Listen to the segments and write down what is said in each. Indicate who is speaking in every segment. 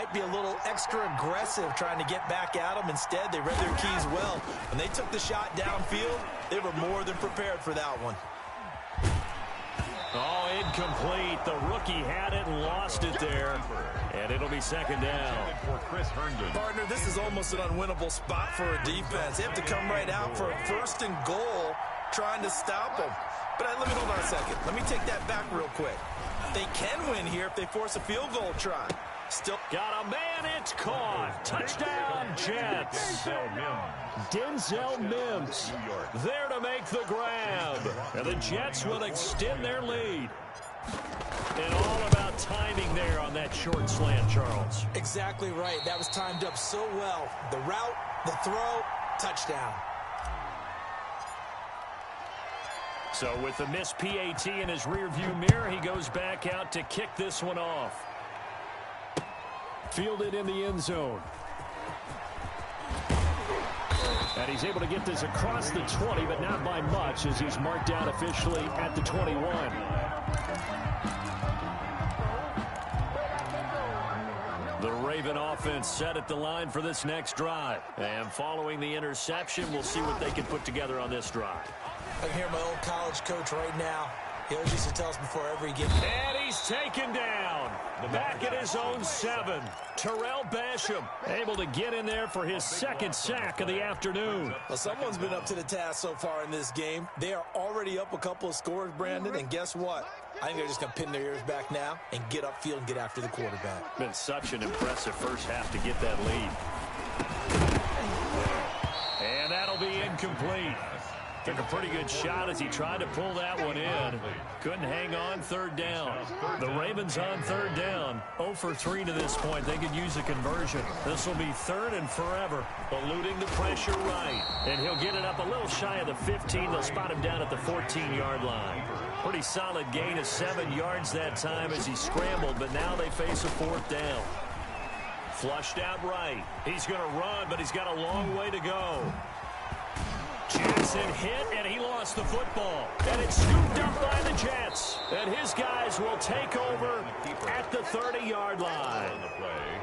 Speaker 1: might be a little extra aggressive trying to get back at them. Instead, they read their keys well. When they took the shot downfield, they were more than prepared for that one.
Speaker 2: Oh, incomplete. The rookie had it and lost it there. And it'll be second down.
Speaker 1: Partner, this is almost an unwinnable spot for a defense. They have to come right out for a first and goal trying to stop them. But let me hold on a second. Let me take that back real quick. They can win here if they force a field goal try. Still
Speaker 2: got a man, it's caught. Touchdown, Jets. Denzel Mims there to make the grab. And the Jets will extend their lead. And all about timing there on that short slant, Charles.
Speaker 1: Exactly right. That was timed up so well. The route, the throw, touchdown.
Speaker 2: So with the missed PAT in his rearview mirror, he goes back out to kick this one off. Fielded in the end zone. And he's able to get this across the 20, but not by much, as he's marked down officially at the 21. The Raven offense set at the line for this next drive. And following the interception, we'll see what they can put together on this drive.
Speaker 1: I can hear my old college coach right now. He always used to tell us before every game.
Speaker 2: And he's taken down. Back at his own 7. Terrell Basham able to get in there for his second sack of the afternoon.
Speaker 1: Well, someone's been up to the task so far in this game. They are already up a couple of scores, Brandon, and guess what? I think they're just going to pin their ears back now and get upfield and get after the quarterback.
Speaker 2: Been such an impressive first half to get that lead. And that'll be incomplete. Took a pretty good shot as he tried to pull that one in. Couldn't hang on third down. The Ravens on third down. 0 for 3 to this point. They could use a conversion. This will be third and forever. Eluding the pressure right. And he'll get it up a little shy of the 15. They'll spot him down at the 14-yard line. Pretty solid gain of 7 yards that time as he scrambled, but now they face a fourth down. Flushed out right. He's going to run, but he's got a long way to go. Jackson hit, and he lost the football. And it's scooped up by the Jets. And his guys will take over at the 30-yard line.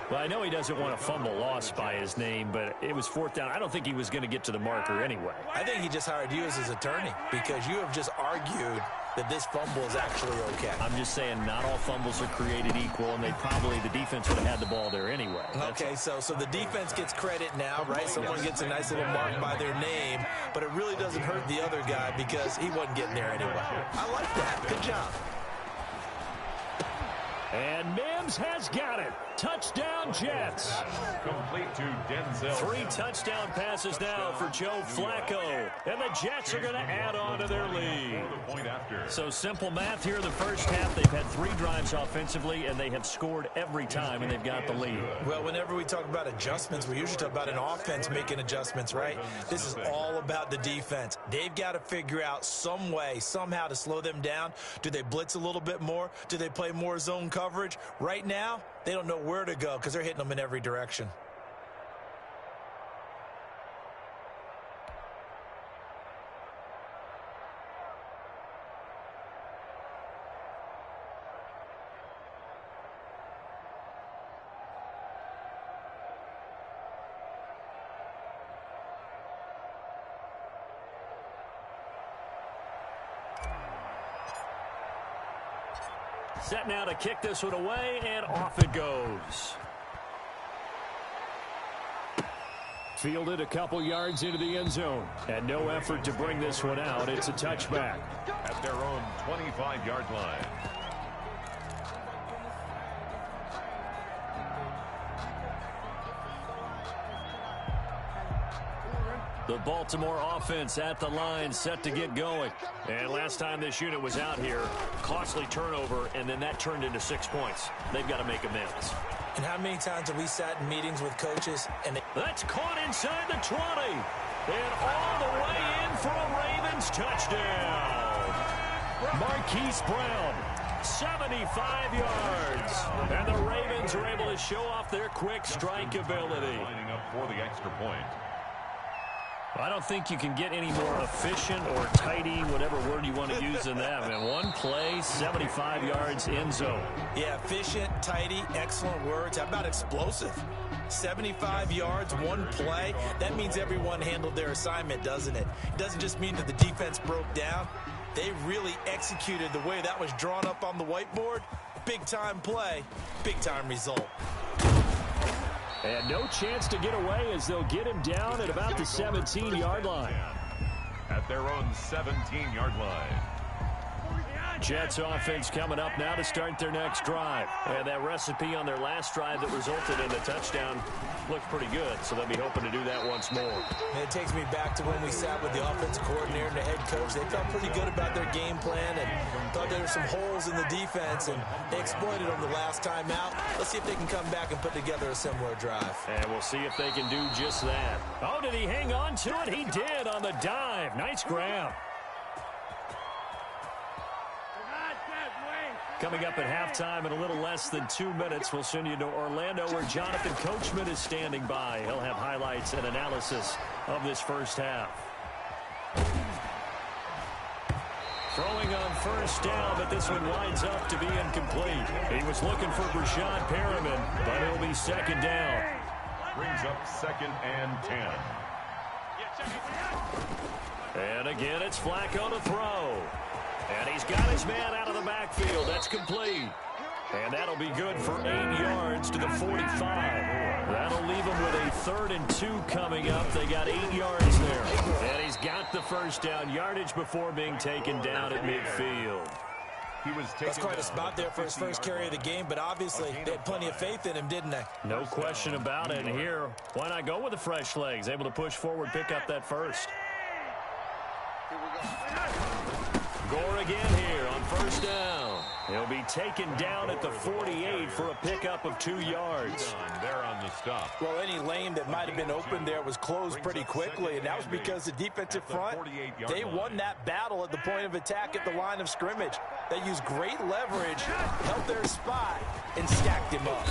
Speaker 2: Well, I know he doesn't want a fumble lost by his name, but it was fourth down. I don't think he was going to get to the marker anyway.
Speaker 1: I think he just hired you as his attorney because you have just argued that this fumble is actually okay.
Speaker 2: I'm just saying not all fumbles are created equal, and the defense would have had the ball there anyway.
Speaker 1: Okay, so the defense gets credit now, right? Someone gets a nice little mark by their name, but it really doesn't hurt the other guy because he wasn't getting there anyway. I like that. Good job.
Speaker 2: And Mims has got it. Touchdown, Jets.
Speaker 3: Complete to Denzel.
Speaker 2: 3 touchdown passes now for Joe Flacco. And the Jets are going to add on to their lead. So simple math here in the first half. They've had 3 drives offensively, and they have scored every time, and they've got the lead.
Speaker 1: Well, whenever we talk about adjustments, we usually talk about an offense making adjustments, right? This is all about the defense. They've got to figure out some way, somehow to slow them down. Do they blitz a little bit more? Do they play more zone coverage? Right now, they don't know where to go because they're hitting them in every direction.
Speaker 2: Set now to kick this one away, and off it goes. Fielded a couple yards into the end zone. And no effort to bring this one out. It's a touchback.
Speaker 3: At their own 25-yard line.
Speaker 2: The Baltimore offense at the line, set to get going. And last time this unit was out here, costly turnover, and then that turned into 6 points. They've got to make amends.
Speaker 1: And how many times have we sat in meetings with coaches and
Speaker 2: That's caught inside the 20. And all the way in for a Ravens touchdown. Marquise Brown, 75 yards. And the Ravens are able to show off their quick strike ability.
Speaker 3: Lining up for the extra point.
Speaker 2: I don't think you can get any more efficient or tidy, whatever word you want to use in that. Man, one play, 75 yards, end zone.
Speaker 1: Yeah, efficient, tidy, excellent words. How about explosive? 75 yards, one play. That means everyone handled their assignment, doesn't it? It doesn't just mean that the defense broke down. They really executed the way that was drawn up on the whiteboard. Big-time play, big-time result.
Speaker 2: And no chance to get away as they'll get him down at about the 17-yard line.
Speaker 3: At their own 17-yard line.
Speaker 2: Jets offense coming up now to start their next drive. And that recipe on their last drive that resulted in a touchdown looked pretty good, so they'll be hoping to do that once more.
Speaker 1: And it takes me back to when we sat with the offensive coordinator and the head coach. They felt pretty good about their game plan and thought there were some holes in the defense, and they exploited them the last time out. Let's see if they can come back and put together a similar drive.
Speaker 2: And we'll see if they can do just that. Oh, did he hang on to it? He did on the dive. Nice grab. Coming up at halftime in a little less than 2 minutes, we'll send you to Orlando where Jonathan Coachman is standing by. He'll have highlights and analysis of this first half. Throwing on first down, but this one winds up to be incomplete. He was looking for Brashad Perriman, but it'll be second down.
Speaker 3: Brings up 2nd and 10.
Speaker 2: And again, it's Flacco to throw. And he's got his man out of the backfield. That's complete. And that'll be good for 8 yards to the 45. That'll leave him with a 3rd and 2 coming up. They got 8 yards there. And he's got the first down yardage before being taken down at midfield.
Speaker 1: That's quite a spot there for his first carry of the game, but obviously they had plenty of faith in him, didn't they?
Speaker 2: No question about it. And here, why not go with the fresh legs? Able to push forward, pick up that first. Gore again here on first down. He'll be taken down at the 48 for a pickup of 2 yards.
Speaker 3: They're on the stop.
Speaker 1: Well, any lane that might have been open there was closed pretty quickly, and that was because the defensive front, they won that battle at the point of attack at the line of scrimmage. They used great leverage, held their spot, and stacked him up.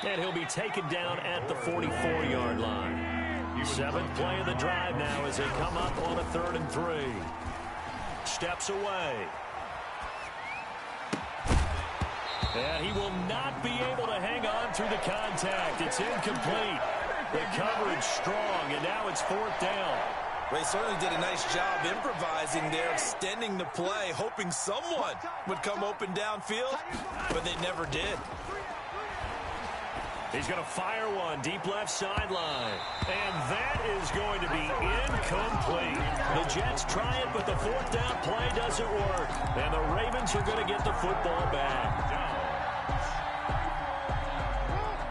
Speaker 2: And he'll be taken down at the 44-yard line. 7th play of the drive now as they come up on a 3rd and 3. Steps away. And he will not be able to hang on through the contact. It's incomplete. The coverage strong, and now it's 4th down.
Speaker 1: They certainly did a nice job improvising there, extending the play, hoping someone would come open downfield, but they never did.
Speaker 2: He's going to fire one deep left sideline. And that is going to be incomplete. The Jets try it, but the 4th down play doesn't work. And the Ravens are going to get the football back.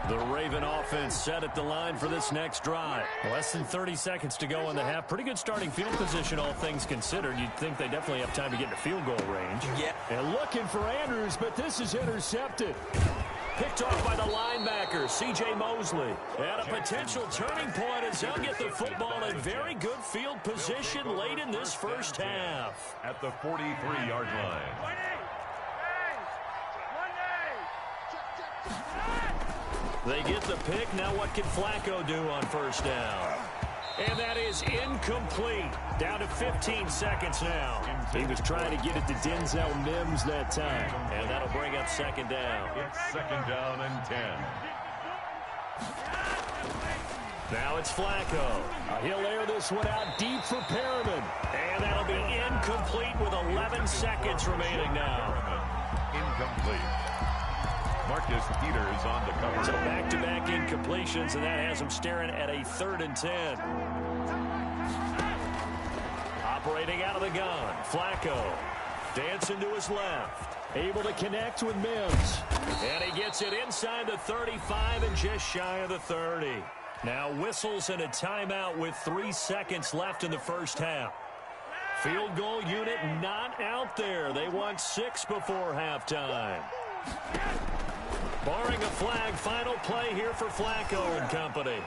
Speaker 2: The Raven offense set at the line for this next drive. Less than 30 seconds to go in the half. Pretty good starting field position, all things considered. You'd think they definitely have time to get to field goal range.
Speaker 1: Yeah.
Speaker 2: And looking for Andrews, but this is intercepted. Picked off by the linebacker, C.J. Mosley. And a potential turning point as they'll get the football in very good field position late in this first half.
Speaker 3: At the 43-yard line.
Speaker 2: They get the pick. Now what can Flacco do on first down? And that is incomplete. Down to 15 seconds now. He was trying to get it to Denzel Mims that time. And that'll bring up 2nd down.
Speaker 3: It's 2nd down and 10.
Speaker 2: Now it's Flacco. He'll air this one out deep for Perriman. And that'll be incomplete with 11 seconds remaining now.
Speaker 3: Incomplete. Marcus Peters on the cover.
Speaker 2: So back-to-back incompletions, and that has him staring at a 3rd and 10. Operating out of the gun, Flacco. Dancing to his left. Able to connect with Mims. And he gets it inside the 35 and just shy of the 30. Now whistles and a timeout with 3 seconds left in the first half. Field goal unit not out there. They want 6 before halftime. Barring a flag, final play here for Flacco and company.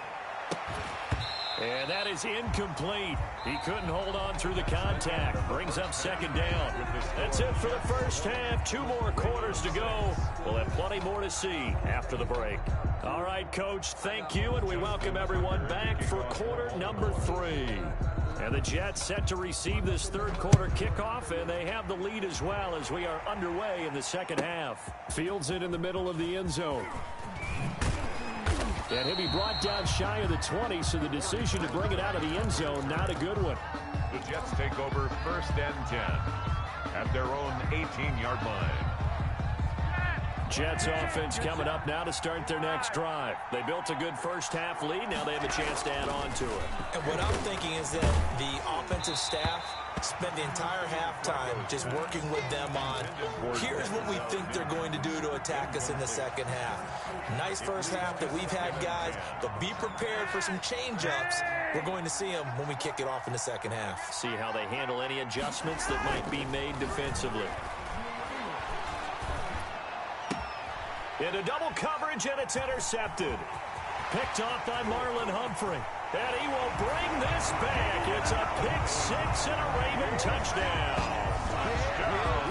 Speaker 2: And that is incomplete. He couldn't hold on through the contact. Brings up second down. That's it for the first half. 2 more quarters to go. We'll have plenty more to see after the break. All right, Coach, thank you, and we welcome everyone back for quarter number 3. And the Jets set to receive this third quarter kickoff, and they have the lead as well as we are underway in the second half. Fields it in the middle of the end zone. And he'll be brought down shy of the 20, so the decision to bring it out of the end zone, not a good one.
Speaker 3: The Jets take over 1st and 10 at their own 18-yard line.
Speaker 2: Jets offense coming up now to start their next drive. They built a good first half lead. Now they have a chance to add on to it.
Speaker 1: And what I'm thinking is that the offensive staff spent the entire halftime just working with them on, here's what we think they're going to do to attack us in the second half. Nice first half that we've had, guys, but be prepared for some change-ups. We're going to see them when we kick it off in the second half.
Speaker 2: See how they handle any adjustments that might be made defensively. Into double coverage, and it's intercepted. Picked off by Marlon Humphrey. And he will bring this back. It's a pick 6 and a Raven touchdown.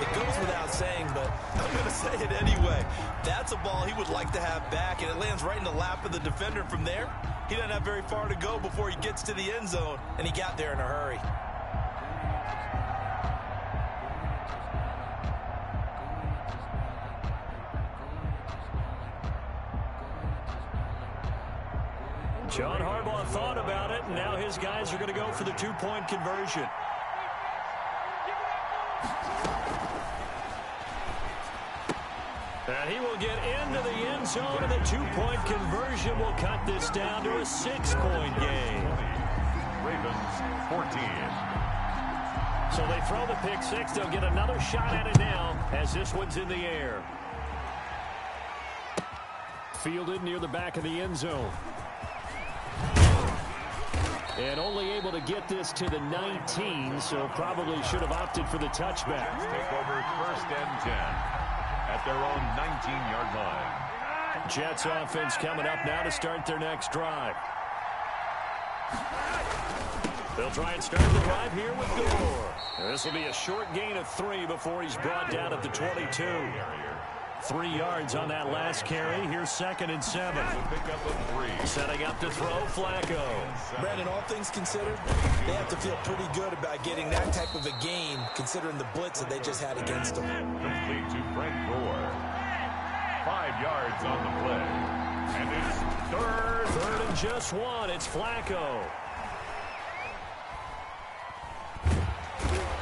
Speaker 1: It goes without saying, but I'm going to say it anyway. That's a ball he would like to have back, and it lands right in the lap of the defender from there. He doesn't have very far to go before he gets to the end zone, and he got there in a hurry.
Speaker 2: John Harbaugh thought about it, and now his guys are going to go for the 2-point conversion. And he will get into the end zone, and the 2-point conversion will cut this down to a 6-point game.
Speaker 3: Ravens 14.
Speaker 2: So they throw the pick 6. They'll get another shot at it now as this one's in the air. Fielded near the back of the end zone. And only able to get this to the 19, so probably should have opted for the touchback.
Speaker 3: Take over 1st and 10 at their own 19-yard line.
Speaker 2: Jets offense coming up now to start their next drive. They'll try and start the drive here with Gore. This will be a short gain of 3 before he's brought down at the 22. 3 yards on that last carry. Here's 2nd and 7. Setting up to throw, Flacco.
Speaker 1: Brandon, all things considered, they have to feel pretty good about getting that type of a gain, considering the blitz that they just had against them.
Speaker 3: Complete to Frank Gore. 5 yards on the play. And it's third
Speaker 2: and just 1. It's Flacco.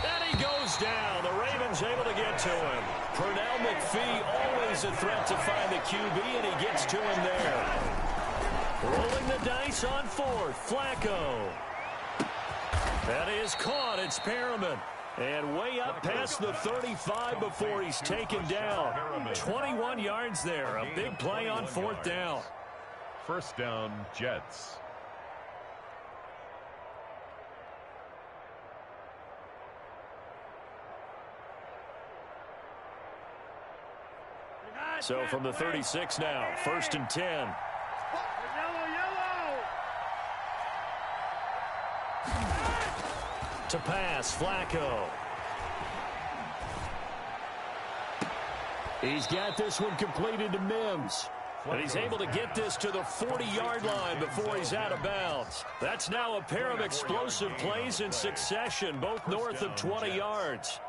Speaker 2: And he goes down. The Ravens able to get to him. Pernell McPhee, always a threat to find the QB, and he gets to him there. Rolling the dice on 4th, Flacco. That is caught. It's Perriman. And way up past the 35 before he's taken down. 21 yards there. A big play on 4th down.
Speaker 3: 1st down, Jets.
Speaker 2: So from the 36 now, 1st and 10. To pass, Flacco. He's got this one completed to Mims. And he's able to get this to the 40-yard line before he's out of bounds. That's now a pair of explosive plays in succession, both north of 20 yards.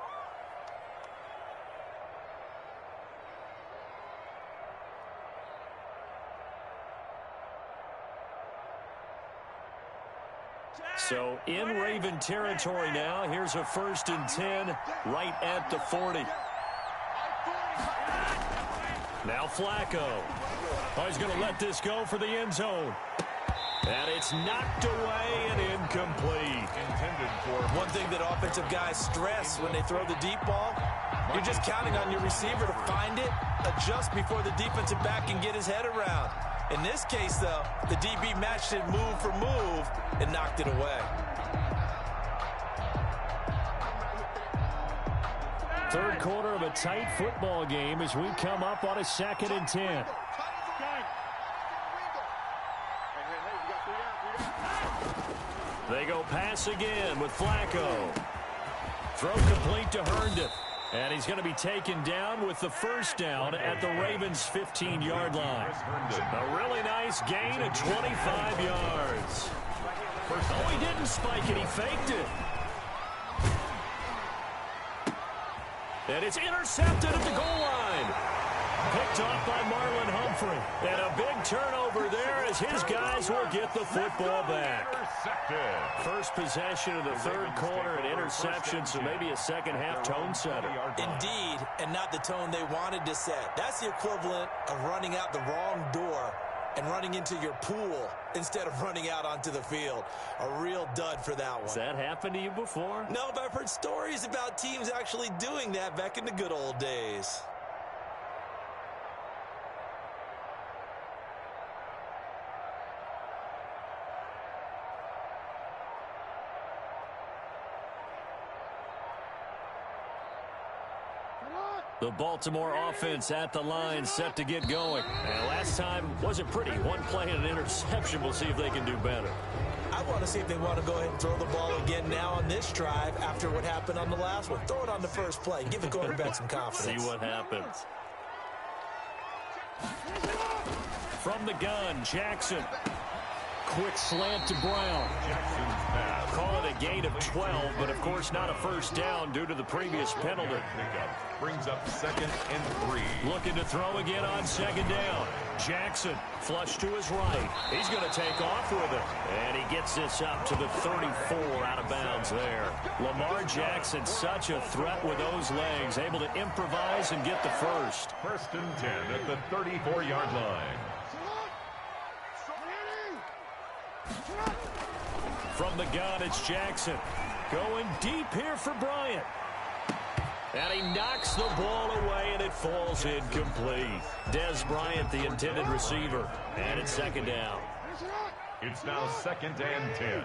Speaker 2: So in Raven territory now. Here's a 1st and 10 right at the 40. Now Flacco. Oh, he's going to let this go for the end zone. And it's knocked away and incomplete.
Speaker 3: Intended for
Speaker 1: one thing that offensive guys stress when they throw the deep ball, you're just counting on your receiver to find it, adjust before the defensive back can get his head around. In this case, though, the DB matched it move for move and knocked it away.
Speaker 2: Third quarter of a tight football game as we come up on a 2nd and 10. They go pass again with Flacco. Throw complete to Herndon. And he's going to be taken down with the first down at the Ravens' 15-yard line. A really nice gain of 25 yards. Oh, he didn't spike it. He faked it. And it's intercepted at the goal line. Picked off by Marlon Humphrey. And a big turnover there as his guys will get the football back. First possession of the third quarter, an interception, so maybe a second-half tone setter.
Speaker 1: Indeed, and not the tone they wanted to set. That's the equivalent of running out the wrong door and running into your pool instead of running out onto the field. A real dud for that one.
Speaker 2: Has that happened to you before?
Speaker 1: No, but I've heard stories about teams actually doing that back in the good old days.
Speaker 2: The Baltimore offense at the line, set to get going. And last time wasn't pretty. One play and an interception. We'll see if they can do better.
Speaker 1: I want to see if they want to go ahead and throw the ball again now on this drive after what happened on the last one. Throw it on the first play. Give the quarterback some confidence.
Speaker 2: See what happens. From the gun, Jackson. Quick slant to Brown. Call it a gain of 12, but of course not a first down due to the previous penalty.
Speaker 3: Brings up 2nd and 3.
Speaker 2: Looking to throw again on 2nd down. Jackson, flush to his right. He's going to take off with it. And he gets this up to the 34 out of bounds there. Lamar Jackson, such a threat with those legs, able to improvise and get the first.
Speaker 3: 1st and 10 at the 34-yard line.
Speaker 2: From the gun, it's Jackson. Going deep here for Bryant. And he knocks the ball away, and it falls incomplete. Dez Bryant, the intended receiver. And it's 2nd down.
Speaker 3: It's now 2nd and 10.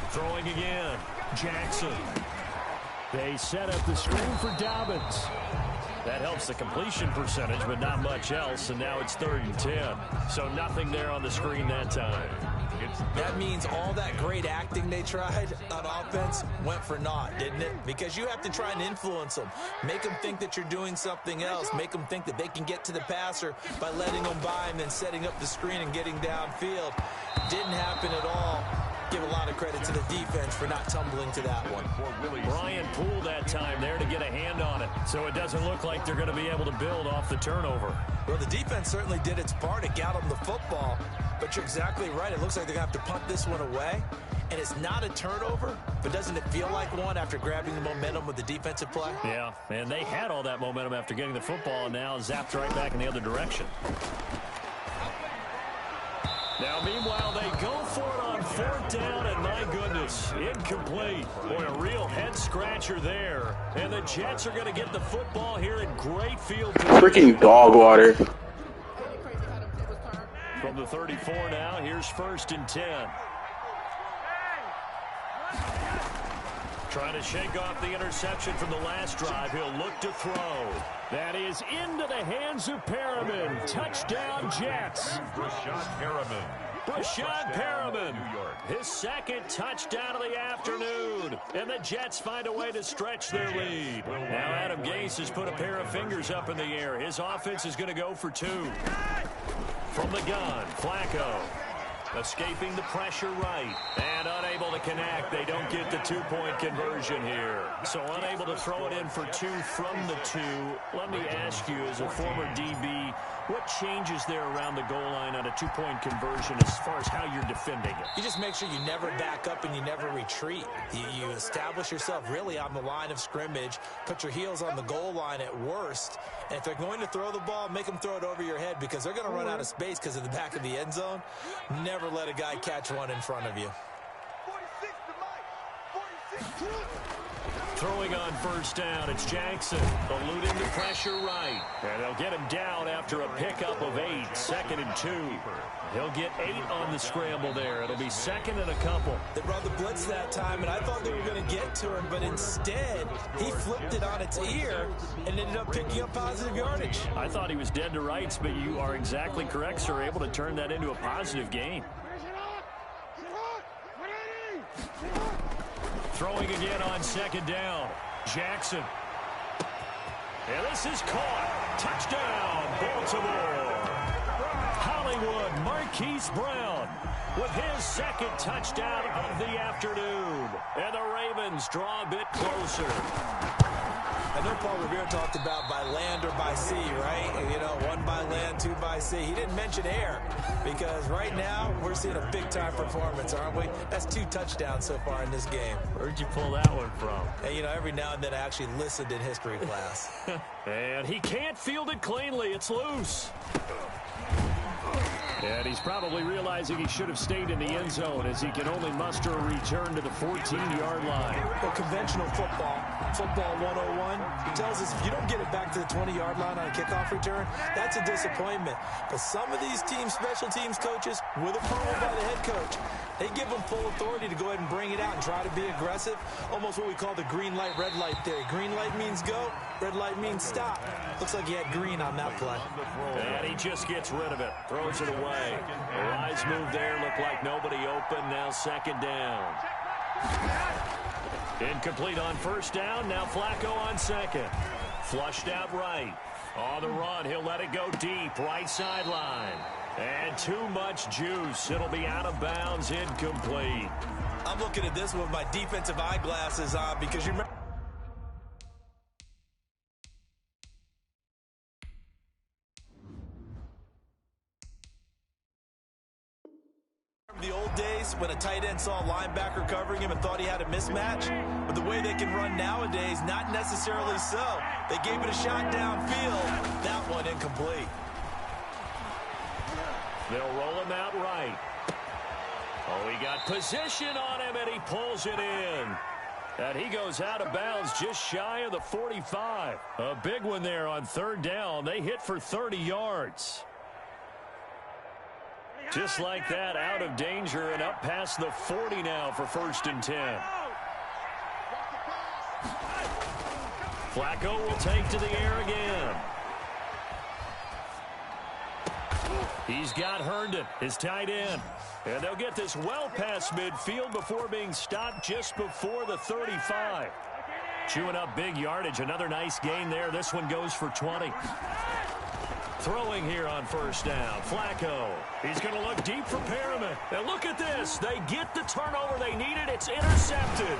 Speaker 2: Throwing again. Jackson. They set up the screen for Dobbins. That helps the completion percentage, but not much else, and now it's 3rd and 10. So nothing there on the screen that time.
Speaker 1: That means all that great acting they tried on offense went for naught, didn't it? Because you have to try and influence them. Make them think that you're doing something else. Make them think that they can get to the passer by letting them by and then setting up the screen and getting downfield. Didn't happen at all. Give a lot of credit to the defense for not tumbling to that one.
Speaker 2: Bryant pulled that time there to get a hand on it, so it doesn't look like they're going to be able to build off the turnover.
Speaker 1: Well, the defense certainly did its part. It got them the football, but you're exactly right. It looks like they're going to have to punt this one away, and it's not a turnover, but doesn't it feel like one after grabbing the momentum with the defensive play?
Speaker 2: Yeah, and they had all that momentum after getting the football, and now zapped right back in the other direction. Now, meanwhile, they go for it on 4th down, and my goodness, incomplete. Boy, a real head-scratcher there. And the Jets are going to get the football here in great field position.
Speaker 4: Freaking dog water.
Speaker 2: From the 34 now, here's 1st and 10. Trying to shake off the interception from the last drive. He'll look to throw. That is into the hands of Perriman. Touchdown, Jets.
Speaker 3: Brashad Perriman.
Speaker 2: Brashad Perriman. His 2nd touchdown of the afternoon. And the Jets find a way to stretch their lead. Now Adam Gase has put a pair of fingers up in the air. His offense is going to go for 2. From the gun, Flacco. Escaping the pressure right. And unable to connect. They don't get the 2-point conversion here. So unable to throw it in for 2 from the 2. Let me ask you, as a former DB, what changes there around the goal line on a 2-point conversion as far as how you're defending it?
Speaker 1: You just make sure you never back up and you never retreat. You establish yourself really on the line of scrimmage, put your heels on the goal line at worst, and if they're going to throw the ball, make them throw it over your head because they're going to run out of space because of the back of the end zone. Never let a guy catch one in front of you.
Speaker 2: Throwing on 1st down, it's Jackson. Eluding the pressure right. And they'll get him down after a pickup of 8. 2nd and 2. He'll get 8 on the scramble there. It'll be 2nd and a couple.
Speaker 1: They brought the blitz that time, and I thought they were going to get to him, but instead, he flipped it on its ear and ended up picking up positive yardage.
Speaker 2: I thought he was dead to rights, but you are exactly correct, sir. Able to turn that into a positive gain. Throwing again on second down. Jackson. And this is caught. Touchdown, Baltimore. Hollywood Marquise Brown with his second touchdown of the afternoon. And the Ravens draw a bit closer.
Speaker 1: I know Paul Revere talked about by land or by sea, right? You know, one by land, two by sea. He didn't mention air because right now we're seeing a big-time performance, aren't we? That's 2 touchdowns so far in this game.
Speaker 2: Where'd you pull that one from?
Speaker 1: And, you know, every now and then I actually listened in history class.
Speaker 2: And he can't field it cleanly. It's loose. And he's probably realizing he should have stayed in the end zone as he can only muster a return to the 14-yard line.
Speaker 1: Well, conventional football 101, tells us if you don't get it back to the 20-yard line on a kickoff return, that's a disappointment. But some of these teams, special teams coaches, with approval by the head coach, they give them full authority to go ahead and bring it out and try to be aggressive. Almost what we call the green light, red light theory. Green light means go, red light means stop. Looks like he had green on that play.
Speaker 2: And he just gets rid of it, throws it away. A wise move there, looked like nobody open, now second down. Incomplete on first down, now Flacco on second. Flushed out right. On the run, he'll let it go deep, right sideline. And too much juice. It'll be out of bounds, incomplete.
Speaker 1: I'm looking at this with my defensive eyeglasses on because you remember the old days when a tight end saw a linebacker covering him and thought he had a mismatch? But the way they can run nowadays, not necessarily so. They gave it a shot downfield. That one incomplete.
Speaker 2: They'll roll him out right. Oh, he got position on him, and he pulls it in. And he goes out of bounds just shy of the 45. A big one there on third down. They hit for 30 yards. Just like that, out of danger and up past the 40 now for 1st and 10. Flacco will take to the air again. He's got Herndon, his tight end. And they'll get this well past midfield before being stopped just before the 35. Chewing up big yardage. Another nice gain there. This one goes for 20. Throwing here on first down. Flacco. He's going to look deep for Perriman. And look at this. They get the turnover they needed. It's intercepted.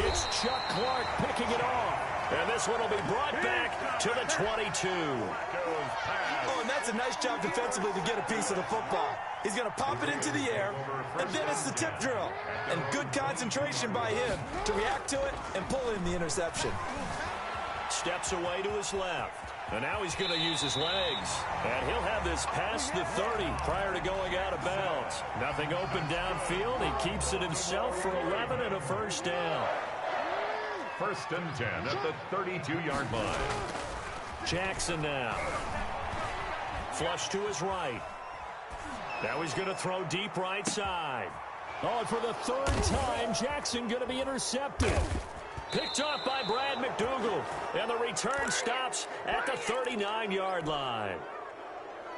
Speaker 2: It's Chuck Clark picking it off. And this one will be brought back to the 22.
Speaker 1: Oh, and that's a nice job defensively to get a piece of the football. He's going to pop it into the air, and then it's the tip drill. And good concentration by him to react to it and pull in the interception.
Speaker 2: Steps away to his left. And now he's going to use his legs. And he'll have this past the 30 prior to going out of bounds. Nothing open downfield. He keeps it himself for 11 and a first down.
Speaker 3: 1st and 10 at the 32-yard line.
Speaker 2: Jackson now. Flush to his right. Now he's going to throw deep right side. Oh, and for the 3rd time, Jackson going to be intercepted. Picked off by Brad McDougald. And the return stops at the 39-yard line.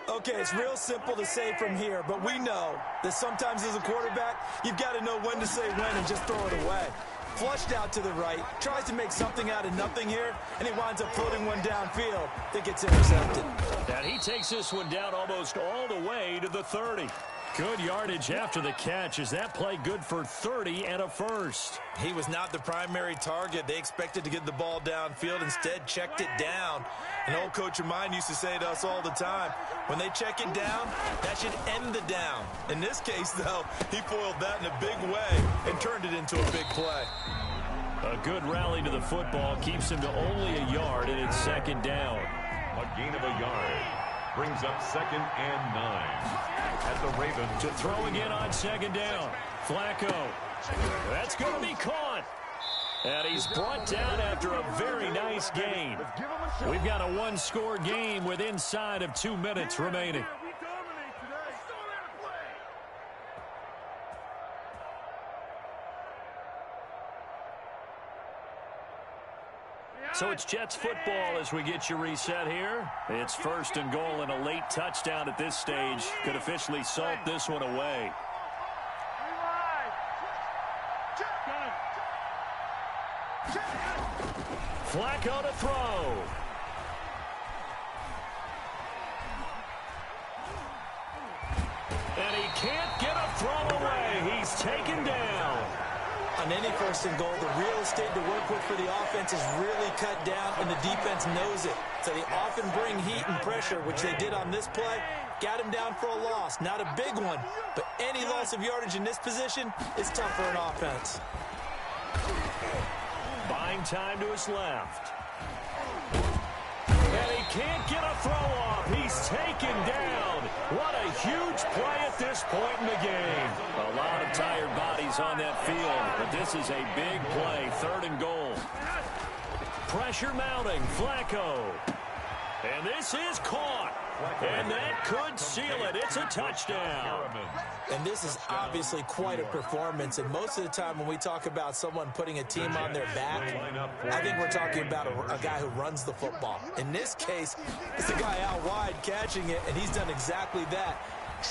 Speaker 1: Okay, it's real simple to say from here, but we know that sometimes as a quarterback, you've got to know when to say when and just throw it away. Flushed out to the right, tries to make something out of nothing here, and he winds up floating one downfield that gets intercepted.
Speaker 2: And he takes this one down almost all the way to the 30. Good yardage after the catch. Is that play good for 30 and a first?
Speaker 1: He was not the primary target. They expected to get the ball downfield, instead checked it down. An old coach of mine used to say to us all the time, when they check it down, that should end the down. In this case, though, he foiled that in a big way and turned it into a big play.
Speaker 2: A good rally to the football keeps him to only a yard, and it's second down.
Speaker 3: A gain of a yard brings up 2nd and 9 at the Ravens.
Speaker 2: To throw again on second down. Flacco. That's going to be caught. And he's brought down after a very nice gain. We've got a one-score game with inside of 2 minutes remaining. So it's Jets football as we get you reset here. It's 1st and goal, and a late touchdown at this stage could officially salt this one away. Flacco to throw. And he can't get a throw away. He's taken down.
Speaker 1: On any first and goal, the real estate to work with for the offense is really cut down, and the defense knows it. So they often bring heat and pressure, which they did on this play. Got him down for a loss. Not a big one, but any loss of yardage in this position is tough for an offense.
Speaker 2: Buying time to his left. And he can't get a throw off. He's taken down. What a huge play at this point in the game. A lot of tired bodies on that field, but this is a big play. 3rd and goal. Pressure mounting. Flacco. And this is caught. And that could seal it. It's a touchdown.
Speaker 1: And this is obviously quite a performance. And most of the time when we talk about someone putting a team on their back, I think we're talking about a guy who runs the football. In this case, it's the guy out wide catching it, and he's done exactly that.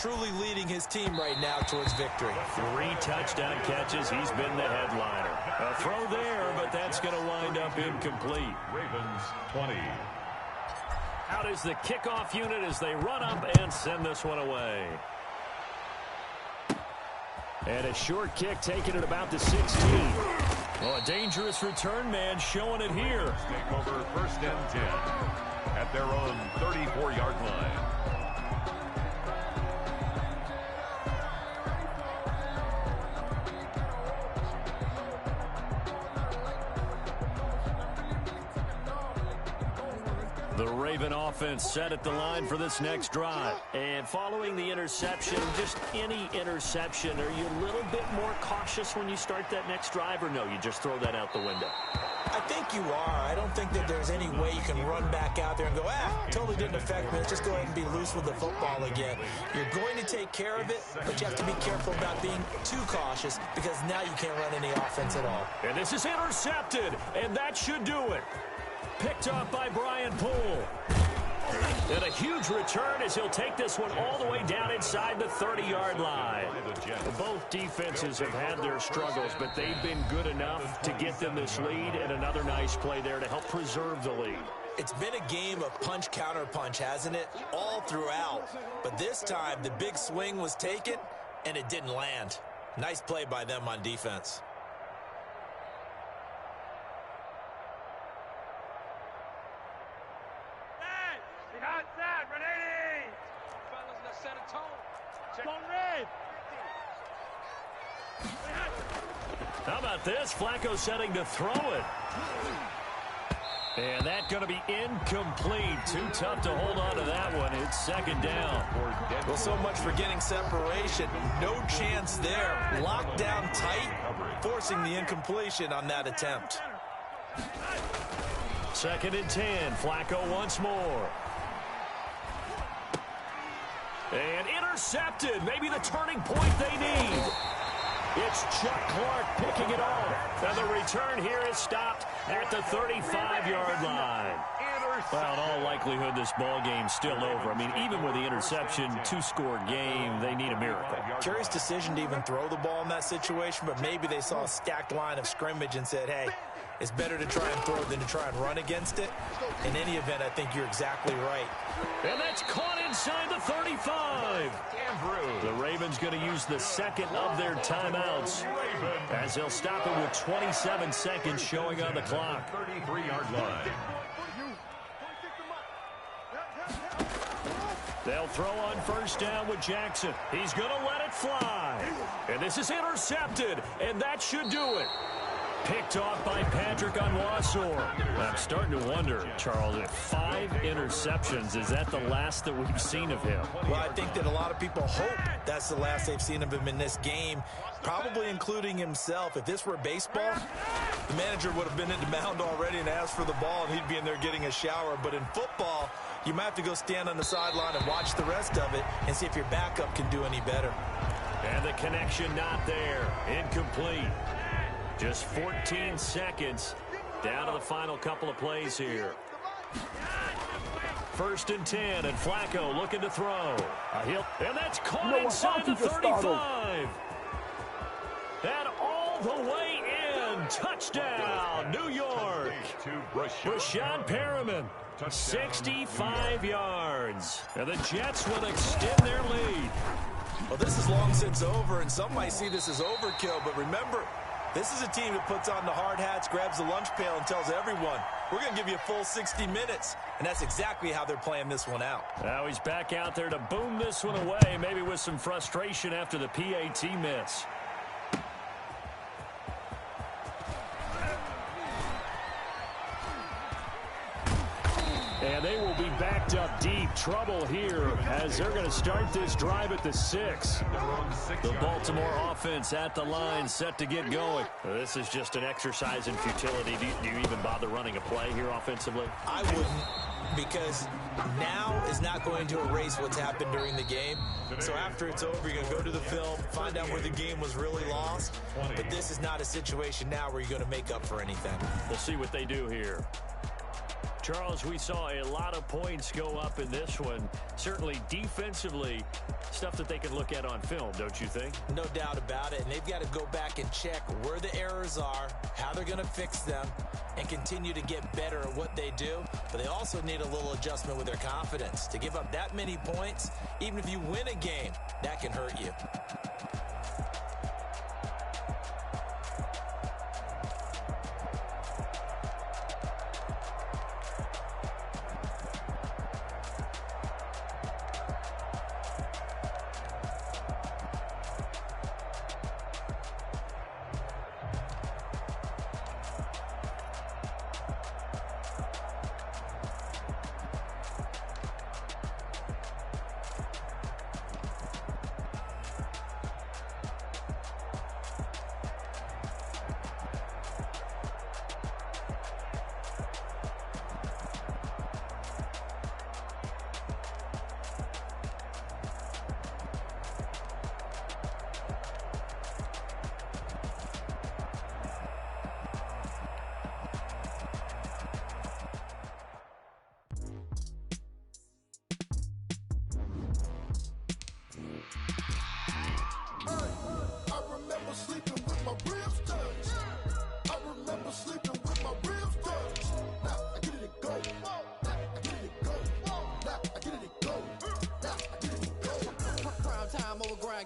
Speaker 1: Truly leading his team right now towards victory.
Speaker 2: 3 touchdown catches. He's been the headliner. A throw there, but that's going to wind up incomplete.
Speaker 3: Ravens 20.
Speaker 2: Out is the kickoff unit as they run up and send this one away. And a short kick taken at about the 16. Well, a dangerous return man showing it here.
Speaker 3: Take over 1st and 10 at their own 34-yard line.
Speaker 2: The Raven offense set at the line for this next drive. And following the interception, just any interception, are you a little bit more cautious when you start that next drive, or no, you just throw that out the window?
Speaker 1: I think you are. I don't think that there's any way you can run back out there and go, totally didn't affect me. Let's just go ahead and be loose with the football again. You're going to take care of it, but you have to be careful about being too cautious because now you can't run any offense at all.
Speaker 2: And this is intercepted, and that should do it. Picked up by Brian Poole. And a huge return as he'll take this one all the way down inside the 30-yard line. Both defenses have had their struggles, but they've been good enough to get them this lead, and another nice play there to help preserve the lead.
Speaker 1: It's been a game of punch-counter-punch, hasn't it? All throughout. But this time, the big swing was taken, and it didn't land. Nice play by them on defense.
Speaker 2: How about this? Flacco setting to throw it. And that's going to be incomplete. Too tough to hold on to that one. It's 2nd down.
Speaker 1: Well, so much for getting separation. No chance there. Locked down tight, forcing the incompletion on that attempt.
Speaker 2: 2nd and 10. Flacco once more. And intercepted. Maybe the turning point they need. It's Chuck Clark picking it off. And the return here is stopped at the 35-yard line. Well, in all likelihood, this ball game's still over. I mean, even with the interception, 2-score game, they need a miracle.
Speaker 1: Curious decision to even throw the ball in that situation, but maybe they saw a stacked line of scrimmage and said, hey, it's better to try and throw than to try and run against it. In any event, I think you're exactly right.
Speaker 2: And that's caught inside the 35. The Ravens going to use the 2nd of their timeouts as they'll stop it with 27 seconds showing on the clock.
Speaker 3: 33-yard line.
Speaker 2: They'll throw on 1st down with Jackson. He's going to let it fly. And this is intercepted, and that should do it. Picked off by Patrick Onwuasor. I'm starting to wonder, Charles, if 5 interceptions, is that the last that we've seen of him?
Speaker 1: Well, I think that a lot of people hope that's the last they've seen of him in this game, probably including himself. If this were baseball, the manager would have been in the mound already and asked for the ball, and he'd be in there getting a shower. But in football, you might have to go stand on the sideline and watch the rest of it and see if your backup can do any better.
Speaker 2: And the connection not there. Incomplete. Just 14 seconds down to the final couple of plays here. 1st and 10, and Flacco looking to throw. And that's caught inside the 35. And all the way in touchdown, New York. Breshad Perriman, 65 yards. And the Jets will extend their lead.
Speaker 1: Well, this is long since over, and some might see this as overkill, but remember, this is a team that puts on the hard hats, grabs the lunch pail, and tells everyone, we're going to give you a full 60 minutes. And that's exactly how they're playing this one out.
Speaker 2: Now he's back out there to boom this one away, maybe with some frustration after the PAT miss. And they will be backed up deep. Trouble here as they're going to start this drive at the 6. The Baltimore offense at the line, set to get going. This is just an exercise in futility. Do you even bother running a play here offensively?
Speaker 1: I wouldn't, because now is not going to erase what's happened during the game. So after it's over, you're going to go to the film, find out where the game was really lost. But this is not a situation now where you're going to make up for anything.
Speaker 2: We'll see what they do here. Charles, we saw a lot of points go up in this one. Certainly defensively, stuff that they can look at on film, don't you think?
Speaker 1: No doubt about it. And they've got to go back and check where the errors are, how they're going to fix them, and continue to get better at what they do. But they also need a little adjustment with their confidence. To give up that many points, even if you win a game, that can hurt you.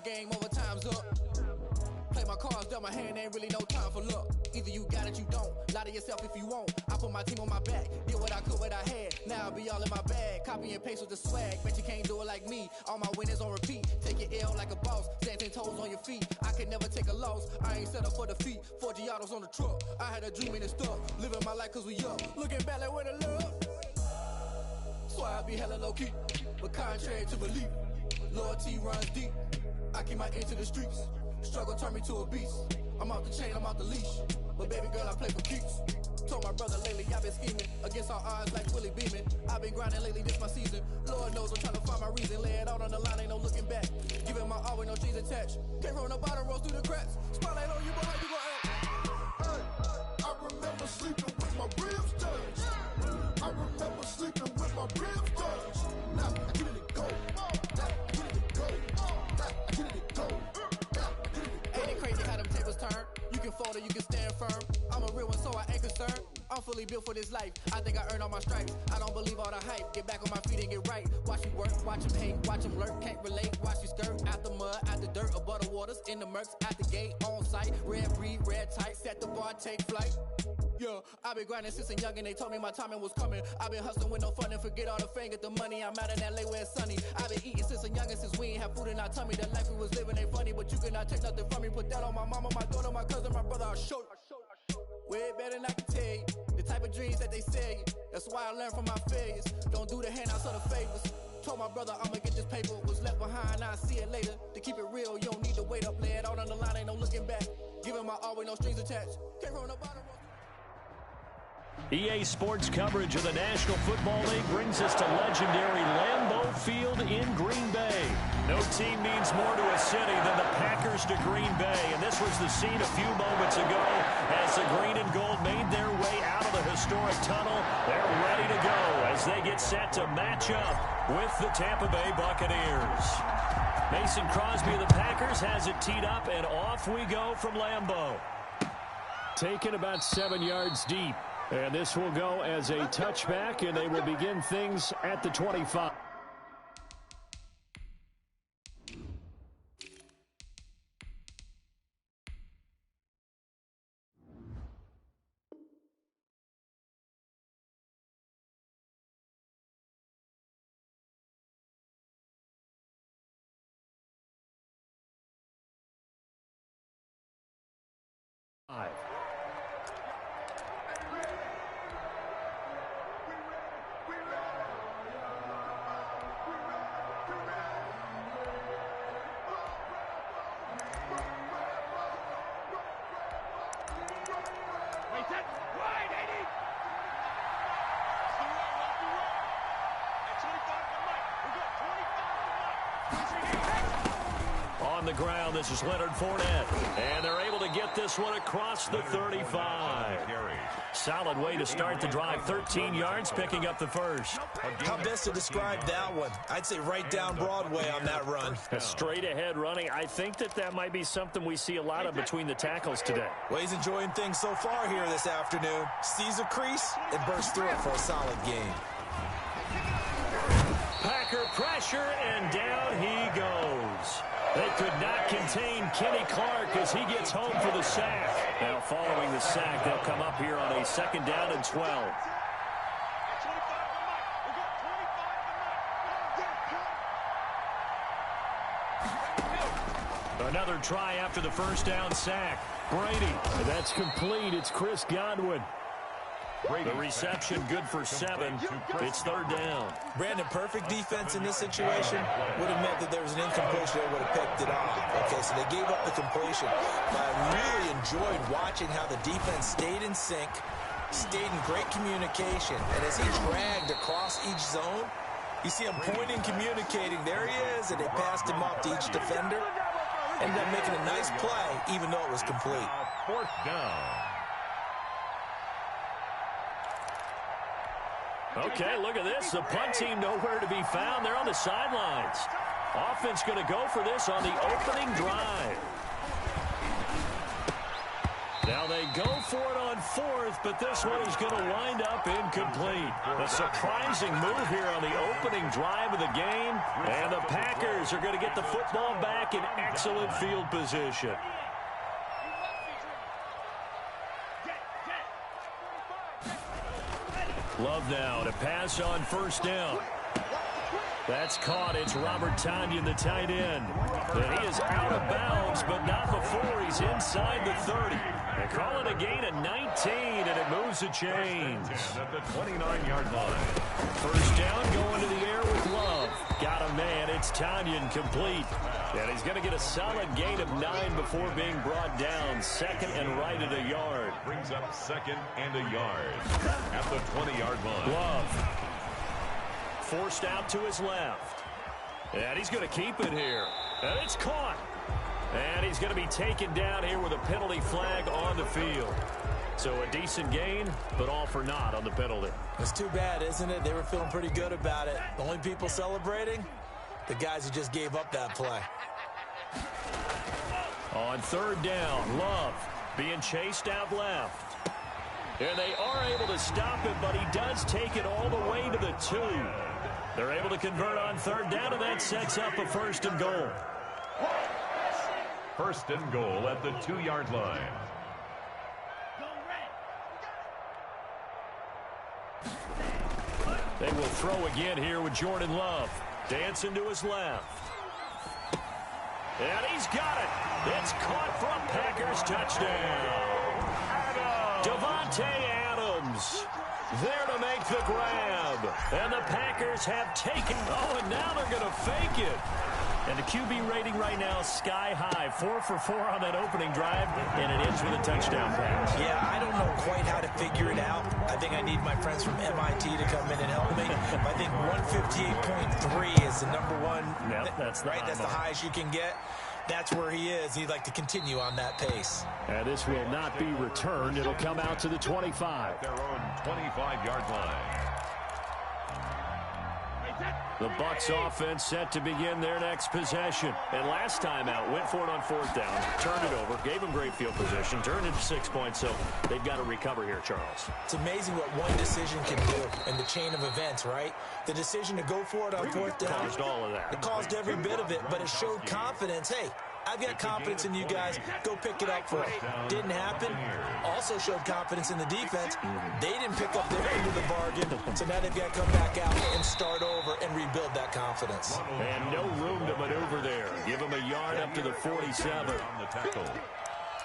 Speaker 4: Game over, time's up. Play my cards, dealt my hand, ain't really no time for luck. Either you got it, you don't. Lie to yourself if you won't. I put my team on my back, did what I could, what I had. Now I'll be all in my bag, copy and paste with the swag. Bet you can't do it like me. All my winners on repeat. Take your L like a boss, stand 10 toes on your feet. I can never take a loss. I ain't set up for defeat. 4 Giottos on the truck. I had a dream and it's stuck. Living my life cause we up. Looking back like where the love. So I be hella low key, but contrary to belief, loyalty runs deep. I keep my ear to the streets. Struggle turned me to a beast. I'm out the chain, I'm out the leash. But baby girl, I play for keeps. Told my brother lately, I've been scheming against all odds like Willie Beeman. I've been grinding lately, this my season. Lord knows I'm trying to find my reason. Lay it out on the line, ain't no looking back. Giving my all with no strings attached. Can't roll no bottom, roll through the cracks. Spotlight on you, but how you gon' act? Hey, I remember sleeping with my ribs touched. I remember sleeping with my ribs touched. Now I get it go. Now I get it go. Now I get it go. Ain't it crazy how them tables turn? You can fold or you can stand firm. I'm a real one, so I ain't concerned. I'm fully built for this life. I think I earned all my stripes. I don't believe all the hype. Get back on my feet and get right. Watch me work, watch him hate, watch him lurk. Can't relate, watch me skirt. Out the mud, out the dirt, above the waters, in the murks, at the gate, on site. Red breed, red tight, set the bar, take flight. Yeah, I been grinding since a young and they told me my timing was coming. I been hustling with no fun and forget all the fame, get the money. I'm out in LA where it's sunny. I been eating since a young and since we ain't have food in our tummy. The life we was living ain't funny, but you cannot take nothing from me. Put that on my mama, my daughter, my cousin, my brother, I'll show you. Way better than I can tell you. The type of dreams that they sell you. That's why I learned from my failures. Don't do the handouts or the favors. Told my brother I'ma get this paper. Was left behind, I'll see it later. To keep it real, you don't need to wait up. Lay it out on the line, ain't no looking back. Giving my all with no strings attached. Can't roll no bottom.
Speaker 2: EA Sports coverage of the National Football League brings us to legendary Lambeau Field in Green Bay. No team means more to a city than the Packers to Green Bay, and this was the scene a few moments ago as the green and gold made their way out of the historic tunnel. They're ready to go as they get set to match up with the Tampa Bay Buccaneers. Mason Crosby of the Packers has it teed up, and off we go from Lambeau. taken about 7 yards deep. And this will go as a touchback, and they will begin things at the 25. On the ground, this is Leonard Fournette. And they're able to get this one across the 35. Solid way to start the drive. 13 yards, picking up the first.
Speaker 1: How best to describe that one? I'd say right down Broadway on that run.
Speaker 2: A straight ahead running. I think that might be something we see a lot of between the tackles today.
Speaker 1: Well, he's enjoying things so far here this afternoon. Sees a crease and bursts through it for a solid gain.
Speaker 2: Packer pressure, and down he goes. They could not contain Kenny Clark as he gets home for the sack. Now following the sack, they'll come up here on a 2nd down and 12. Another try after the first down sack. Brady, that's complete. It's Chris Godwin. The reception good for 7. It's 3rd down.
Speaker 1: Brandon, perfect defense in this situation would have meant that there was an incompletion that would have picked it off. Okay, so they gave up the completion. But I really enjoyed watching how the defense stayed in sync, stayed in great communication. And as he dragged across each zone, you see him pointing, communicating. There he is, and they passed him off to each defender. Ended up making a nice play, even though it was complete.
Speaker 3: 4th down.
Speaker 2: Okay, look at this. The punt team nowhere to be found. They're on the sidelines. Offense going to go for this on the opening drive. Now they go for it on 4th, but this one is going to wind up incomplete. A surprising move here on the opening drive of the game. And the Packers are going to get the football back in excellent field position. Love now to pass on 1st down. That's caught. It's Robert Tonyan, the tight end. And he is out of bounds, but not before he's inside the 30. They call it a gain of 19, and it moves the chains.
Speaker 3: At the 29-yard line.
Speaker 2: 1st down going to the air with Love. Got a man. It's Tonyan complete. And he's going to get a solid gain of 9 before being brought down. 2nd and right at a yard.
Speaker 3: Brings up 2nd and a yard. At the 20-yard line.
Speaker 2: Love. Forced out to his left. And he's going to keep it here. And it's caught. And he's going to be taken down here with a penalty flag on the field. So a decent gain, but all for naught on the penalty.
Speaker 1: It's too bad, isn't it? They were feeling pretty good about it. The only people celebrating, the guys who just gave up that play.
Speaker 2: On 3rd down, Love being chased out left. And they are able to stop him, but he does take it all the way to the 2. They're able to convert on 3rd down, and that sets up a 1st and goal.
Speaker 3: 1st and goal at the 2-yard line.
Speaker 2: They will throw again here with Jordan Love. Dancing to his left. And he's got it. It's caught for a Packers touchdown. Davante Adams there to make the grab. And the Packers have taken. Oh, and now they're going to fake it. And the QB rating right now sky high. 4 for 4 on that opening drive, and it ends with a touchdown pass.
Speaker 1: Yeah, I don't know quite how to figure it out. I think I need my friends from MIT to come in and help me. I think 158.3 is the number one.
Speaker 2: Yep, that's the
Speaker 1: right. That's the highest you can get. That's where he is. He'd like to continue on that pace.
Speaker 2: And this will not be returned. It'll come out to the 25.
Speaker 3: Their own 25-yard line.
Speaker 2: The Bucs offense set to begin their next possession. And last time out, went for it on 4th down, turned it over, gave them great field position, turned it to 6 points, so they've got to recover here, Charles.
Speaker 1: It's amazing what one decision can do in the chain of events, right? The decision to go for it on 4th down.
Speaker 2: Caused all of that.
Speaker 1: It caused every bit of it, but it showed confidence. Hey, I've got confidence in you guys. Go pick it up for it. Didn't happen. Also showed confidence in the defense. They didn't pick up their end of the bargain, so now they've got to come back out and start over and rebuild that confidence.
Speaker 2: And no room to maneuver there. Give them a yard up to the 47.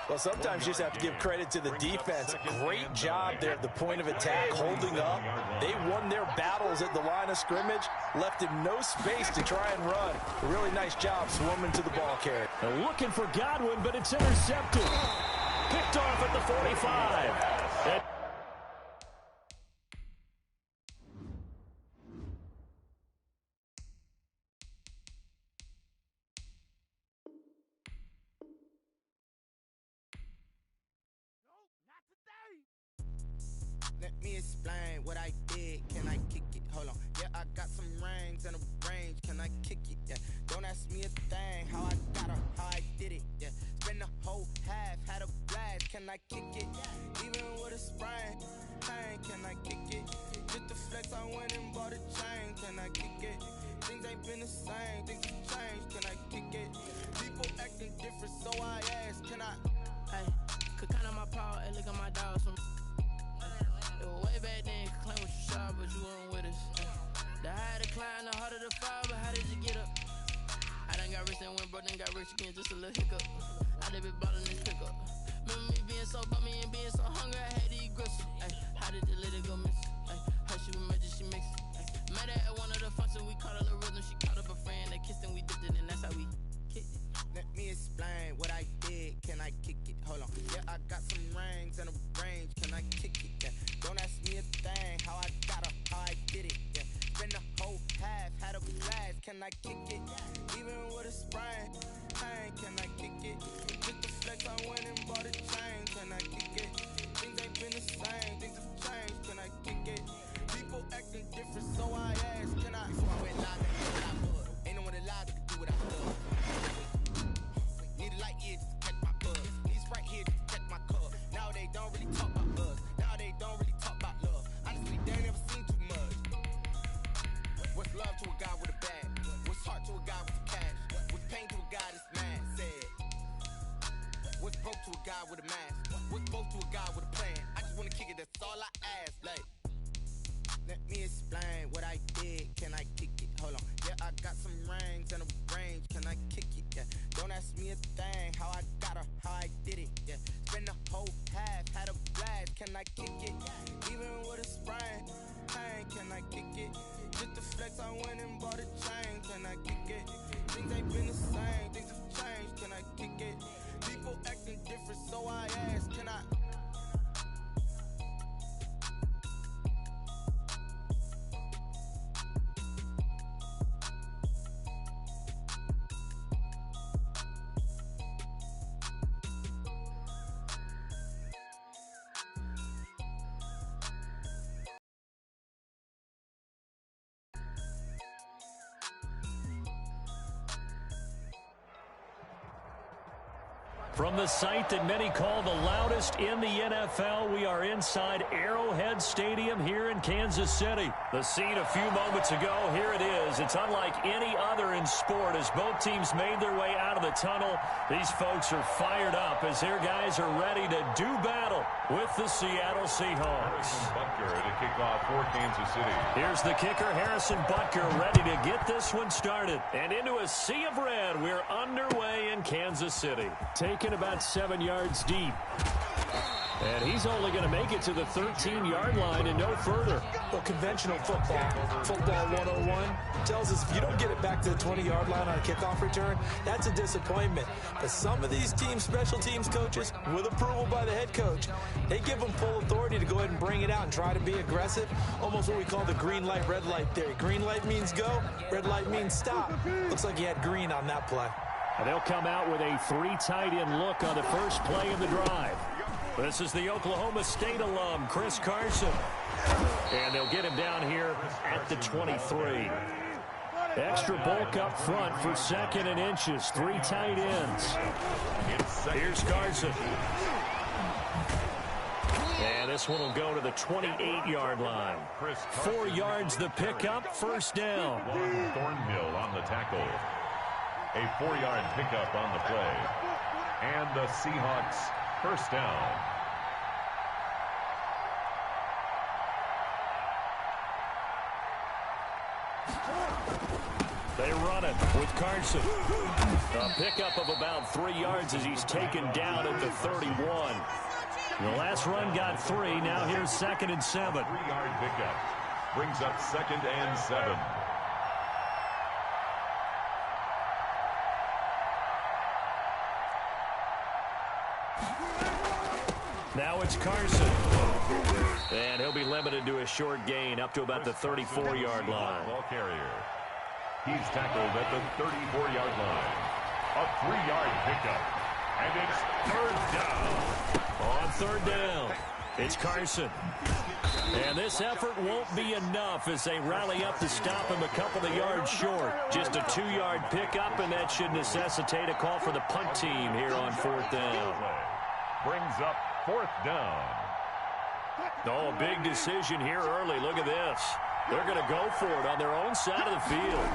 Speaker 1: Well, sometimes you just have to give credit to the defense. Great job there at the point of attack, holding up. They won their battles at the line of scrimmage, left him no space to try and run. A really nice job swarming to the ball carrier.
Speaker 2: Looking for Godwin, but it's intercepted. Picked off at the 45.
Speaker 4: Let me explain what I did. Can I kick it? Hold on. Yeah, I got some rings and a range. Can I kick it? Yeah. Don't ask me a thing. How I got her, how I did it. Yeah. Spend the whole half, had a blast. Can I kick it? Even with a sprain. Pain, can I kick it? Just the flex, I went and bought a chain. Can I kick it? Things ain't been the same. Things have changed. Can I kick it? People acting different, so I ask. Can I? Hey, could count on my power and look at my dogs from. Way back then, you could claim what you saw, but you weren't with us. The higher the climb, the harder the fall, but how did you get up? I done got rich and went broke, then got rich again, just a little hiccup. I done been ballin' this pickup. Remember me being so bummy and being so hungry, I had to eat gristle. How did the lady go miss? How she was magic, she mixed it. Met her at one of the functions, we caught her the rhythm, she caught up a friend, they kissed and we dipped it, and that's how we kicked it. Let me explain what I did, can I kick it? Hold on, yeah, I got some rings and a range, can I kick it? Yeah. Don't ask me a thing, how I got her, how I did it, yeah. Spend the whole half, had a blast, can I kick it? Even with a sprain, pain, can I kick it? Just the flex, I went and bought a chain, can I kick it? Things ain't been the same, things have changed, can I kick it? People acting different, so I ask, can I? Before I went live, ain't what I would. Ain't no one alive that can do what I love. Need a light ear just to catch my buzz. Need Sprite here just to catch my cup. Now they don't really talk about us. Now they don't really talk about love. Honestly, they ain't never seen too much. What's love to a guy with a bag? What's heart to a guy with a cash? What's pain to a guy that's mad? Said. What's broke to a guy with a mask? What's both to a guy with a plan? I just wanna kick it, that's all I ask. Like, let me explain what I did. Can I kick it? Hold on. Yeah, I got some rings and a range. Can I kick it? Yeah. Don't ask me a thing. How I got her, how I did it. Yeah. Spend the whole half, had a blast. Can I kick it? Even with a sprain, pain. Can I kick it? Just the flex, I went and bought a chain. Can I kick it? Things ain't been the same. Things have changed. Can I kick it? People acting different, so I ask. Can I?
Speaker 2: From the site that many call the loudest in the NFL, we are inside Arrowhead Stadium here in Kansas City. The scene a few moments ago, here it is. It's unlike any other in sport as both teams made their way out of the tunnel. These folks are fired up as their guys are ready to do battle with the Seattle Seahawks.
Speaker 3: Butker to kick off for Kansas City.
Speaker 2: Here's the kicker, Harrison Butker, ready to get this one started. And into a sea of red, we're underway in Kansas City. Taken about 7 yards deep. And he's only going to make it to the 13-yard line and no further.
Speaker 1: Well, conventional football 101, tells us if you don't get it back to the 20-yard line on a kickoff return, that's a disappointment. But some of these special teams coaches, with approval by the head coach, they give them full authority to go ahead and bring it out and try to be aggressive, almost what we call the green light, red light theory. Green light means go, red light means stop. Looks like he had green on that play.
Speaker 2: And they'll come out with a 3 tight end look on the first play of the drive. This is the Oklahoma State alum, Chris Carson. And they'll get him down here at the 23. Extra bulk up front for second and inches. 3 tight ends. Here's Carson. And this one will go to the 28-yard line. 4 yards the pickup, first down.
Speaker 3: Thornhill on the tackle. A 4-yard pickup on the play. And the Seahawks first down.
Speaker 2: They run it with Carson. A pickup of about 3 yards as he's taken down at the 31. The last run got 3. Now here's 2nd and 7.
Speaker 3: 3-yard pickup. Brings up 2nd and 7.
Speaker 2: Now it's Carson. And he'll be limited to a short gain up to about the 34-yard line.
Speaker 3: Ball carrier. He's tackled at the 34-yard line. A 3-yard pickup. And it's 3rd down.
Speaker 2: On 3rd down, it's Carson. And this effort won't be enough as they rally up to stop him a couple of yards short. Just a 2-yard pickup, and that should necessitate a call for the punt team here on 4th down.
Speaker 3: Brings up 4th down.
Speaker 2: Oh, big decision here early. Look at this. They're going to go for it on their own side of the field.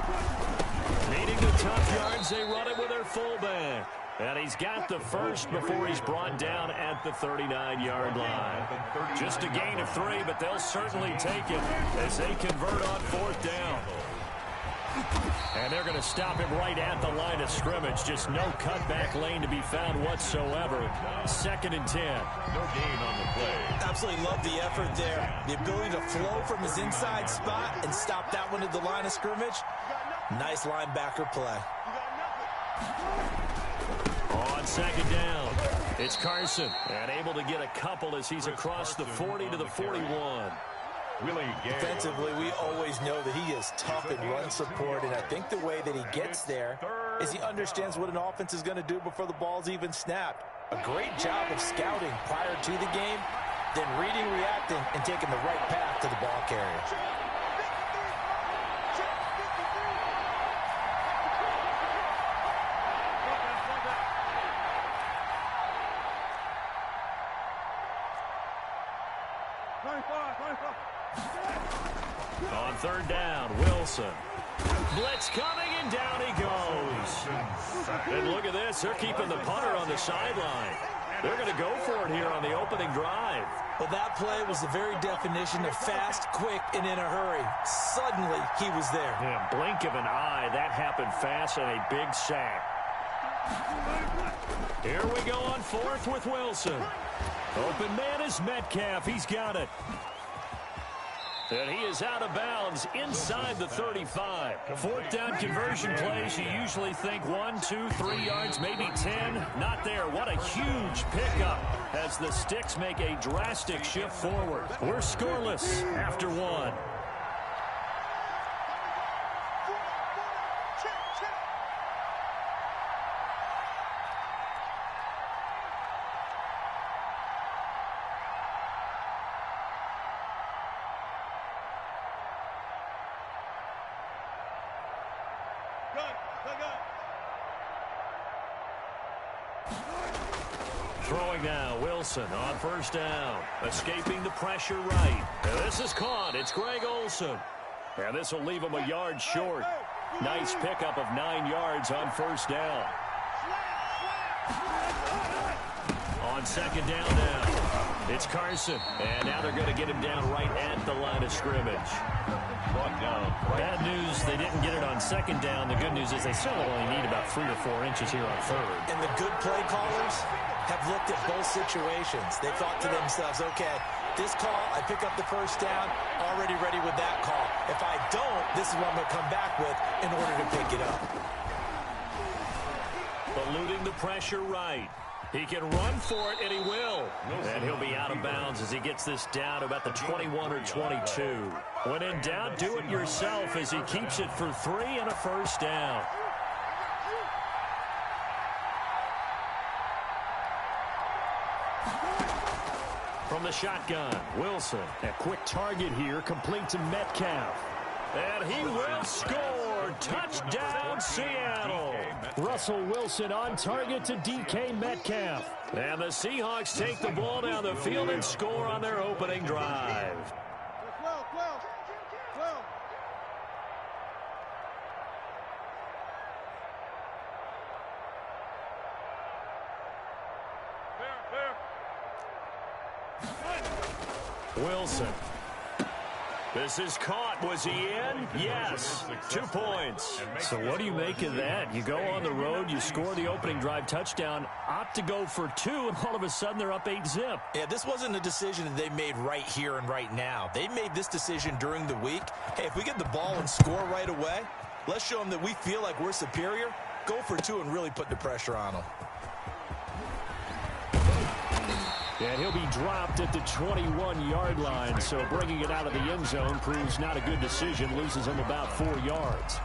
Speaker 2: Needing the tough yards, they run it with their fullback. And he's got the first before he's brought down at the 39-yard line. Just a gain of 3, but they'll certainly take it as they convert on 4th down. And they're going to stop him right at the line of scrimmage. Just no cutback lane to be found whatsoever. 2nd and 10.
Speaker 3: No gain on the play.
Speaker 1: Absolutely love the effort there. The ability to flow from his inside spot and stop that one at the line of scrimmage. Nice linebacker play.
Speaker 2: On 2nd down, it's Carson. And able to get a couple as he's across the 40 to the 41.
Speaker 1: Defensively, we always know that he is tough in run support, and I think the way that he gets there is he understands what an offense is going to do before the ball's even snapped. A great job of scouting prior to the game, then reading, reacting, and taking the right path to the ball carrier.
Speaker 2: On 3rd down, Wilson. Blitz coming, and down he goes. And look at this. They're keeping the punter on the sideline. They're going to go for it here on the opening drive.
Speaker 1: Well, that play was the very definition of fast, quick, and in a hurry. Suddenly, he was there.
Speaker 2: Yeah, blink of an eye. That happened fast, and a big sack. Here we go on 4th with Wilson. Open man is Metcalf. He's got it. And he is out of bounds inside the 35. 4th down conversion plays, you usually think 1, 2, 3 yards, maybe 10. Not there. What a huge pickup as the Sticks make a drastic shift forward. We're scoreless after 1. Throwing now, Wilson on 1st down. Escaping the pressure right. And this is caught. It's Greg Olsen. And this will leave him a yard short. Nice pickup of 9 yards on 1st down. On 2nd down now, it's Carson. And now they're going to get him down right at the line of scrimmage. Bad news, they didn't get it on 2nd down. The good news is they still only need about 3 or 4 inches here on 3rd.
Speaker 1: And the good play callers have looked at both situations. They thought to themselves, okay, this call, I pick up the 1st down, already ready with that call. If I don't, this is what I'm going to come back with in order to pick it up. Eluding the pressure right. He can run for it, and he will. And he'll be out of bounds as he gets this down to about the 21 or 22. When in doubt, do it yourself as he keeps it for 3 and a 1st down. From the shotgun, Wilson. A quick target here, complete to Metcalf. And he will score.
Speaker 2: score. Touchdown, Seattle. Russell Wilson on target to DK Metcalf. And the Seahawks take the ball down the field and score on their opening drive. Wilson. This is caught. Was he in? Yes. 2 points. So what do you make of that? You go on the road, you score the opening drive touchdown, opt to go for 2, and all of a sudden they're up 8-zip.
Speaker 1: Yeah, this wasn't a decision that they made right here and right now. They made this decision during the week. Hey, if we get the ball and score right away, let's show them that we feel like we're superior. Go for 2 and really put the pressure on them.
Speaker 2: And he'll be dropped at the 21-yard line, so bringing it out of the end zone proves not a good decision, loses him about 4 yards.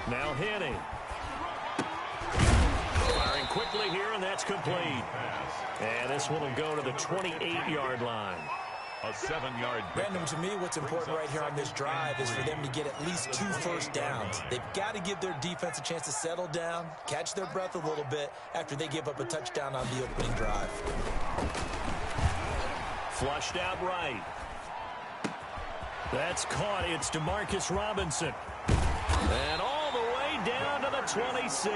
Speaker 2: Now Henning. Firing quickly here, and that's complete. And this one will go to the 28-yard line.
Speaker 3: A 7-yard.
Speaker 1: Brandon, to me, what's important right here on this drive is for them to get at least 2 first downs. They've got to give their defense a chance to settle down, catch their breath a little bit after they give up a touchdown on the opening drive.
Speaker 2: Flushed out right. That's caught. It's Demarcus Robinson. And all the way down to the 26.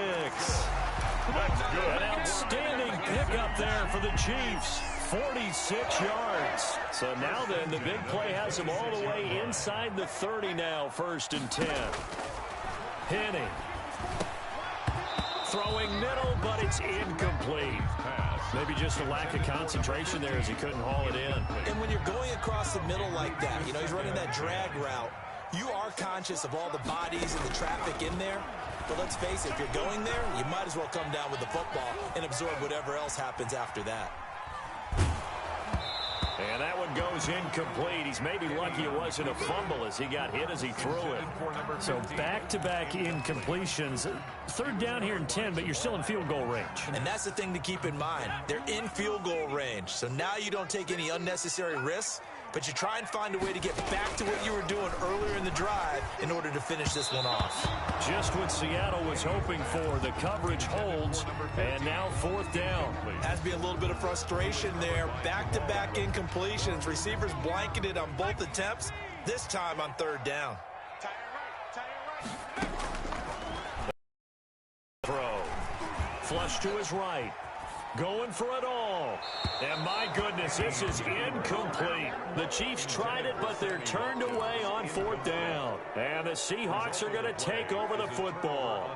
Speaker 3: That's good.
Speaker 2: An outstanding pickup there for the Chiefs. 46 yards. So now then, the big play has him all the way inside the 30 now, 1st and 10. Henning. Throwing middle, but it's incomplete. Maybe just a lack of concentration there as he couldn't haul it in.
Speaker 1: And when you're going across the middle like that, you know, he's running that drag route, you are conscious of all the bodies and the traffic in there. But let's face it, if you're going there, you might as well come down with the football and absorb whatever else happens after that.
Speaker 2: And that one goes incomplete. He's maybe lucky it wasn't a fumble as he got hit as he threw it. So back-to-back incompletions. 3rd down here and 10, but you're still in field goal range.
Speaker 1: And that's the thing to keep in mind. They're in field goal range. So now you don't take any unnecessary risks, but you try and find a way to get back to what you were doing earlier in the drive in order to finish this one off.
Speaker 2: Just what Seattle was hoping for. The coverage holds, and now 4th down.
Speaker 1: Has to be a little bit of frustration there. Back-to-back incompletions. Receivers blanketed on both attempts, this time on 3rd down.
Speaker 2: Throw. Flush to his right. Going for it all. And my goodness, this is incomplete. The Chiefs tried it, but they're turned away on 4th down. And the Seahawks are going to take over the football.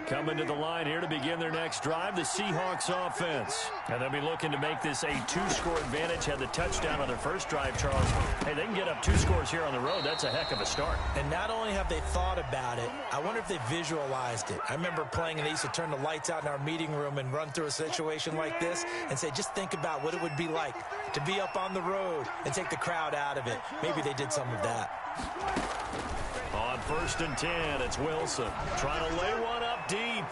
Speaker 2: Coming to the line here to begin their next drive, the Seahawks offense. And they'll be looking to make this a 2-score advantage. Had the touchdown on their first drive, Charles. Hey, they can get up 2 scores here on the road. That's a heck of a start.
Speaker 1: And not only have they thought about it, I wonder if they visualized it. I remember playing and they used to turn the lights out in our meeting room and run through a situation like this and say, just think about what it would be like to be up on the road and take the crowd out of it. Maybe they did some of that.
Speaker 2: On 1st and 10, it's Wilson trying to lay one up deep.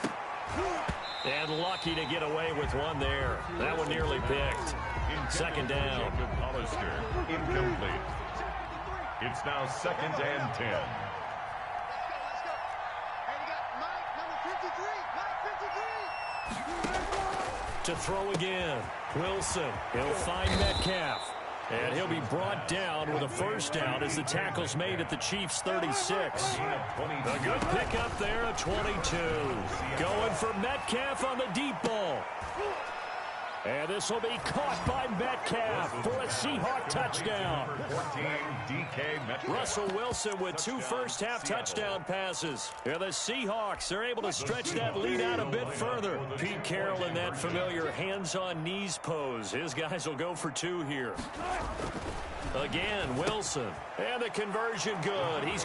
Speaker 2: And lucky to get away with one there. That one nearly picked. 2nd down.
Speaker 3: Hollister, incomplete. It's now 2nd and 10.
Speaker 2: To throw again. Wilson. He'll find Metcalf. And he'll be brought down with a first down as the tackle's made at the Chiefs' 36. A good pickup there at 22. Going for Metcalf on the deep ball. And this will be caught by Metcalf for a Seahawk touchdown.
Speaker 3: 14, DK Metcalf.
Speaker 2: Russell Wilson with 2 first-half touchdown passes. And the Seahawks are able to stretch that lead out a bit further. Pete Carroll in that familiar hands-on-knees pose. His guys will go for 2 here. Again, Wilson. And the conversion good. He's